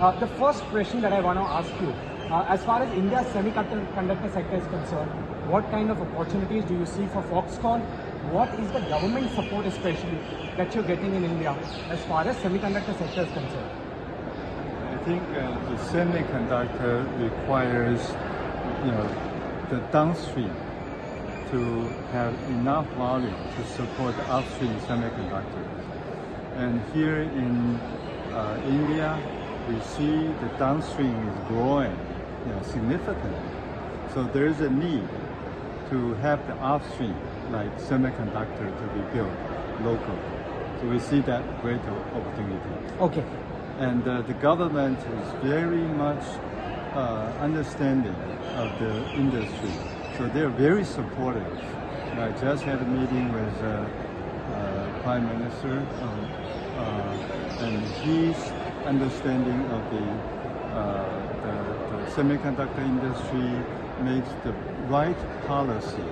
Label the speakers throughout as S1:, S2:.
S1: The first question that I want to ask you, as far as India's semiconductor sector is concerned, what kind of opportunities do you see for Foxconn? What is the government support especially that you're getting in India as far as semiconductor sector is concerned?
S2: I think the semiconductor requires, the downstream to have enough volume to support the upstream semiconductors. And here in India, we see the downstream is growing significantly. So there is a need to have the upstream, like semiconductor, to be built locally. So we see that great opportunity.
S1: Okay.
S2: And the government is very much understanding of the industry. So they're very supportive. I just had a meeting with Prime Minister, and his understanding of the semiconductor industry makes the right policy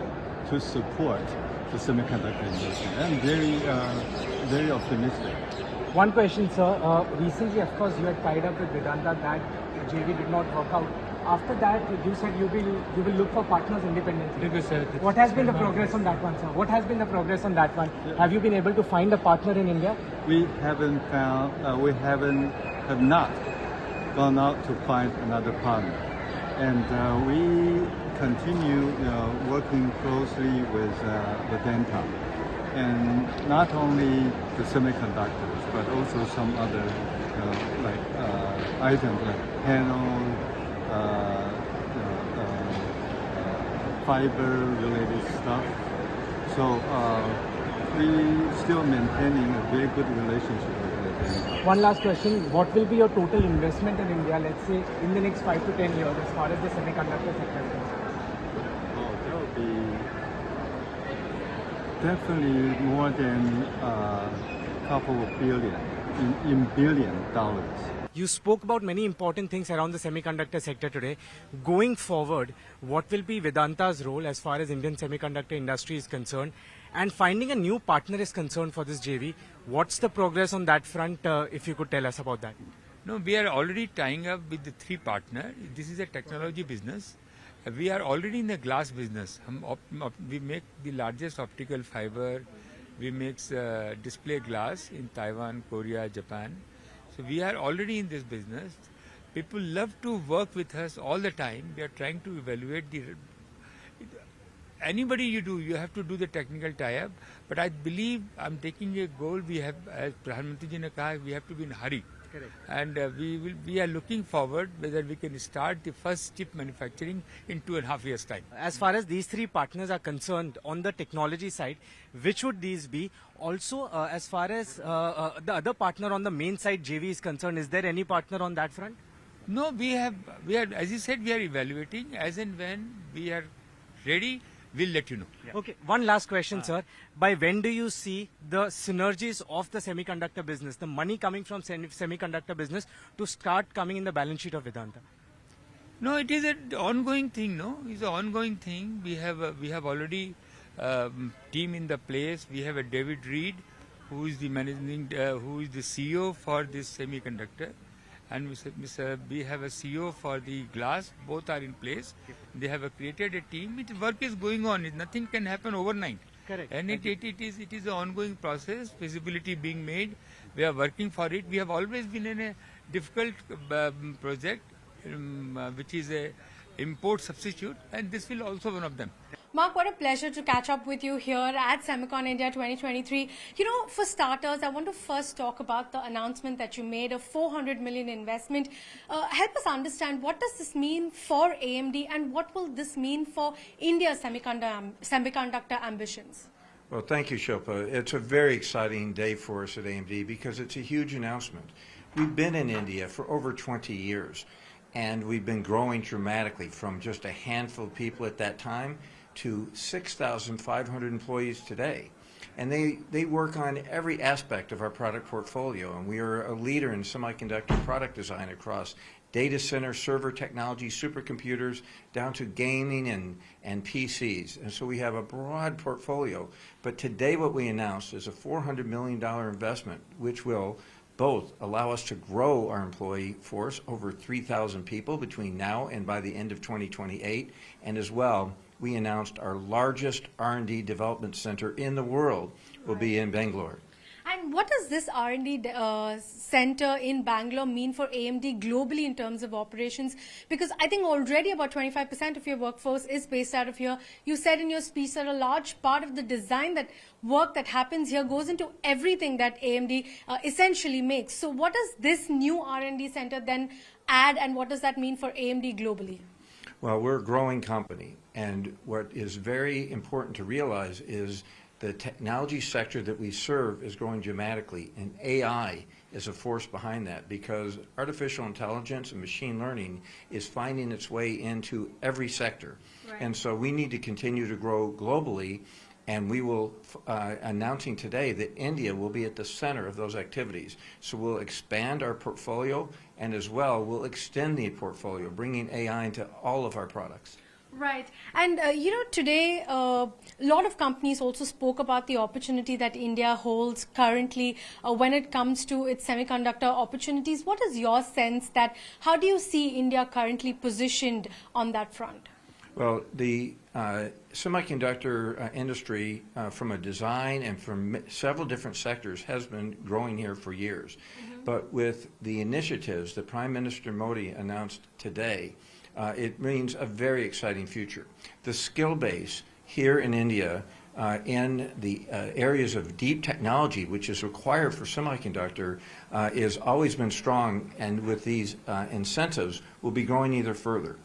S2: to support the semiconductor industry. I'm very optimistic.
S1: One question, sir. Recently, of course, you had tied up with Vedanta. That JV did not work out. After that, you said you will look for partners independently. What has been the progress on that one, sir? What has been the progress on that one? Have you been able to find a partner in India?
S2: We haven't found. Have not gone out to find another partner, and we continue working closely with Vedanta, and not only the semiconductors, but also some other items like panels, fiber-related stuff. So we still maintaining a very good relationship with Vedanta.
S1: One last question. What will be your total investment in India, let's say, in the next 5 to 10 years as far as the semiconductor sector is concerned?
S2: Oh, that will be definitely more than a couple of billion, in $1 billion.
S1: You spoke about many important things around the semiconductor sector today. Going forward, what will be Vedanta's role as far as Indian semiconductor industry is concerned? And finding a new partner is concerned for this JV. What's the progress on that front, if you could tell us about that?
S3: No, we are already tying up with the 3 partners. This is a technology business. We are already in the glass business. We make the largest optical fiber. We make display glass in Taiwan, Korea, Japan. So we are already in this business. People love to work with us all the time. We are trying to evaluate anybody you have to do the technical tie-up. But I believe I'm taking a goal. We have, as Pradhan Mantri ji ne kaha, we have to be in a hurry.
S1: Correct.
S3: And we are looking forward whether we can start the first chip manufacturing in 2.5 years' time.
S1: As far as these 3 partners are concerned on the technology side, which would these be? Also, as far as the other partner on the main side JV is concerned, is there any partner on that front?
S3: No, we are, as you said, we are evaluating. As and when we are ready, we'll let you know.
S1: Yeah. Okay, one last question, sir. By when do you see the synergies of the semiconductor business, the money coming from semiconductor business, to start coming in the balance sheet of Vedanta?
S3: No, it is an ongoing thing. No, it's an ongoing thing. We have already team in the place. We have a David Reed, who is the who is the CEO for this semiconductor, and we have a CEO for the glass. Both are in place. They have created a team. Work is going on. Nothing can happen overnight.
S1: Correct.
S3: And it is an ongoing process. Feasibility being made. We are working for it. We have always been in a difficult project, which is a import substitute, and this will also one of them.
S4: Mark, what a pleasure to catch up with you here at Semicon India 2023. You know, for starters, I want to first talk about the announcement that you made of 400 million investment. Help us understand, what does this mean for AMD and what will this mean for India's semiconductor ambitions?
S5: Well, thank you, Shilpa. It's a very exciting day for us at AMD because it's a huge announcement. We've been in India for over 20 years, and we've been growing dramatically from just a handful of people at that time to 6,500 employees today. And they work on every aspect of our product portfolio, and we are a leader in semiconductor product design across data center, server technology, supercomputers, down to gaming and PCs. And so we have a broad portfolio. But today what we announced is a $400 million investment, which will both allow us to grow our employee force over 3,000 people between now and by the end of 2028. And as well, we announced our largest R&D development center in the world will be in Bangalore.
S4: And what does this R&D center in Bangalore mean for AMD globally in terms of operations? Because I think already about 25% of your workforce is based out of here. You said in your speech that a large part of the design work that happens here goes into everything that AMD essentially makes. So what does this new R&D center then add, and what does that mean for AMD globally?
S5: Well, we're a growing company, and what is very important to realize is the technology sector that we serve is growing dramatically, and AI is a force behind that, because artificial intelligence and machine learning is finding its way into every sector. Right. And so we need to continue to grow globally, and we will, announcing today that India will be at the center of those activities. So we'll expand our portfolio, and as well, we'll extend the portfolio, bringing AI into all of our products.
S4: Right. And, today a lot of companies also spoke about the opportunity that India holds currently when it comes to its semiconductor opportunities. What is your sense that, how do you see India currently positioned on that front?
S5: Well, the semiconductor industry from a design and from several different sectors has been growing here for years. Mm-hmm. But with the initiatives that Prime Minister Modi announced today, it means a very exciting future. The skill base here in India in the areas of deep technology, which is required for semiconductor, has always been strong, and with these incentives will be growing either further.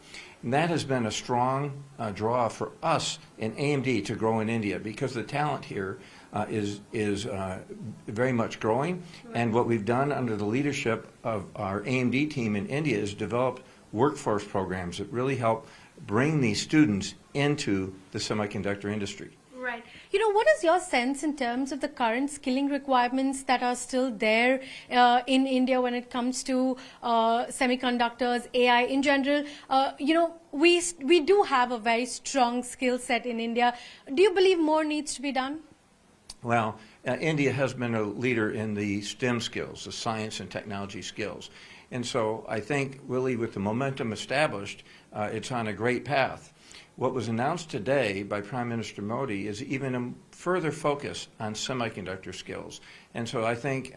S5: And that has been a strong draw for us in AMD to grow in India, because the talent here is very much growing. And what we've done under the leadership of our AMD team in India is develop workforce programs that really help bring these students into the semiconductor industry.
S4: Right. What is your sense in terms of the current skilling requirements that are still there in India when it comes to semiconductors, AI in general? We do have a very strong skill set in India. Do you believe more needs to be done?
S5: Well, India has been a leader in the STEM skills, the science and technology skills. And so I think, really, with the momentum established, it's on a great path. What was announced today by Prime Minister Modi is even a further focus on semiconductor skills. And so I think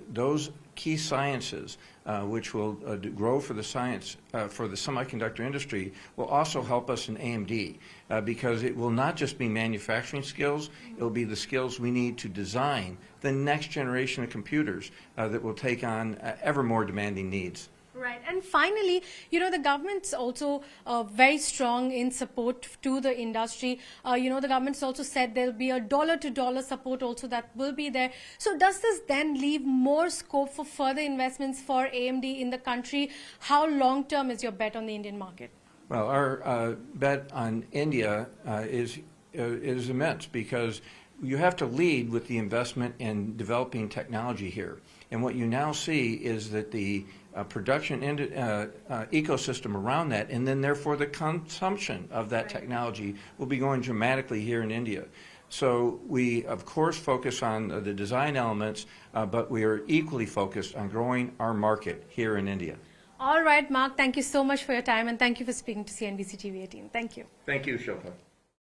S5: those key sciences, which will grow for the semiconductor industry, will also help us in AMD, because it will not just be manufacturing skills, it will be the skills we need to design the next generation of computers that will take on ever more demanding needs.
S4: Right. And finally, the government's also very strong in support to the industry. The government's also said there'll be a dollar-to-dollar support also that will be there. So does this then leave more scope for further investments for AMD in the country? How long-term is your bet on the Indian market?
S5: Well, our bet on India is immense, because you have to lead with the investment in developing technology here. And what you now see is that the production ecosystem around that, and then therefore the consumption of that technology, will be going dramatically here in India. So we, of course, focus on the design elements, but we are equally focused on growing our market here in India.
S4: All right, Mark, thank you so much for your time, and thank you for speaking to CNBC TV 18. Thank you.
S5: Thank you, Shilpa.